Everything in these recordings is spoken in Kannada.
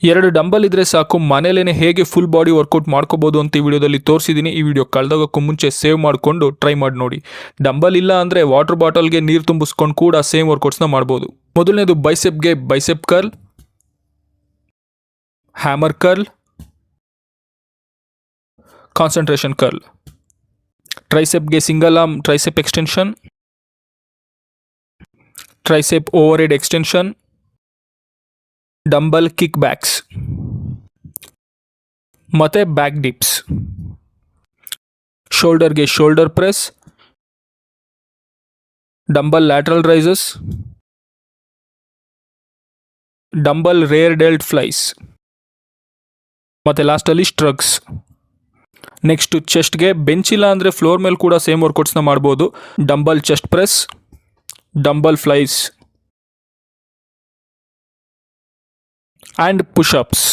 2 ಡಂಬಲ್ ಇದ್ರೆ ಸಾಕು, ಮನೇಲೇನೆ ಹೇಗೆ ಫುಲ್ ಬಾಡಿ ವರ್ಕೌಟ್ ಮಾಡ್ಕೋಬಹುದು ಅಂತ ಈ ವಿಡಿಯೋದಲ್ಲಿ ತೋರಿಸಿದ್ದೀನಿ. ಈ ವಿಡಿಯೋ ಕಳೆದೋಗಕ್ಕೂ ಮುಂಚೆ ಸೇವ್ ಮಾಡಿಕೊಂಡು ಟ್ರೈ ಮಾಡಿ ನೋಡಿ. ಡಂಬಲ್ ಇಲ್ಲ ಅಂದರೆ ವಾಟರ್ ಬಾಟಲ್ಗೆ ನೀರು ತುಂಬಿಸ್ಕೊಂಡು ಕೂಡ ಸೇಮ್ ವರ್ಕೌಟ್ಸ್ನ ಮಾಡ್ಬೋದು. ಮೊದಲನೇದು ಬೈಸೆಪ್ಗೆ bicep curl, hammer curl, concentration curl. ಟ್ರೈಸೆಪ್ಗೆ single arm tricep extension, tricep overhead extension, dumbbell kickbacks ಮತ್ತು ಬ್ಯಾಕ್ ಡಿಪ್ಸ್. ಶೋಲ್ಡರ್ಗೆ shoulder press, dumbbell lateral raises, dumbbell rear delt flies ಮತ್ತು ಲಾಸ್ಟಲ್ಲಿ ಸ್ಟ್ರಗ್ಸ್. ನೆಕ್ಸ್ಟ್ ಚೆಸ್ಟ್ಗೆ ಬೆಂಚ್ ಇಲ್ಲ ಅಂದರೆ ಫ್ಲೋರ್ ಮೇಲೆ ಕೂಡ ಸೇಮ್ ವರ್ಕೌಟ್ಸ್ನ ಮಾಡ್ಬೋದು. Dumbbell chest press, dumbbell flies and pushups.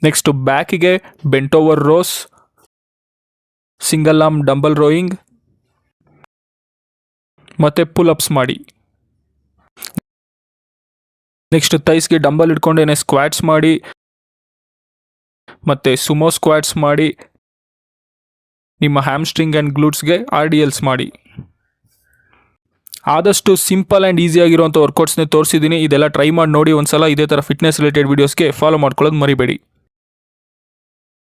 Next ಬ್ಯಾಕಿಗೆ bent over rows, single arm dumbbell rowing ಮತ್ತು ಪುಲ್ಅಪ್ಸ್ ಮಾಡಿ. ನೆಕ್ಸ್ಟ್ ಥೈಸ್ಗೆ ಡಂಬಲ್ ಇಟ್ಕೊಂಡೇನೆ ಸ್ಕ್ವಾಟ್ಸ್ ಮಾಡಿ ಮತ್ತು ಸುಮೋ ಸ್ಕ್ವಾಟ್ಸ್ ಮಾಡಿ. ನಿಮ್ಮ ಹ್ಯಾಮ್ಸ್ಟ್ರಿಂಗ್ ಆ್ಯಂಡ್ ಗ್ಲೂಟ್ಸ್ಗೆ RDLs ಮಾಡಿ. ಆದಷ್ಟು ಸಿಂಪಲ್ ಆ್ಯಂಡ್ ಈಸಿಯಾಗಿರುವಂಥ ವರ್ಕೌಟ್ಸ್ನೇ ತೋರಿಸಿದ್ದೀನಿ. ಇದೆಲ್ಲ ಟ್ರೈ ಮಾಡಿ ನೋಡಿ ಒಂದ್ಸಲ. ಇದೇ ಥರ ಫಿಟ್ನೆಸ್ ರಿಲೇಟೆಡ್ ವೀಡಿಯೋಸ್ಗೆ ಫಾಲೋ ಮಾಡ್ಕೊಳ್ಳೋದು ಮರಿಬೇಡಿ.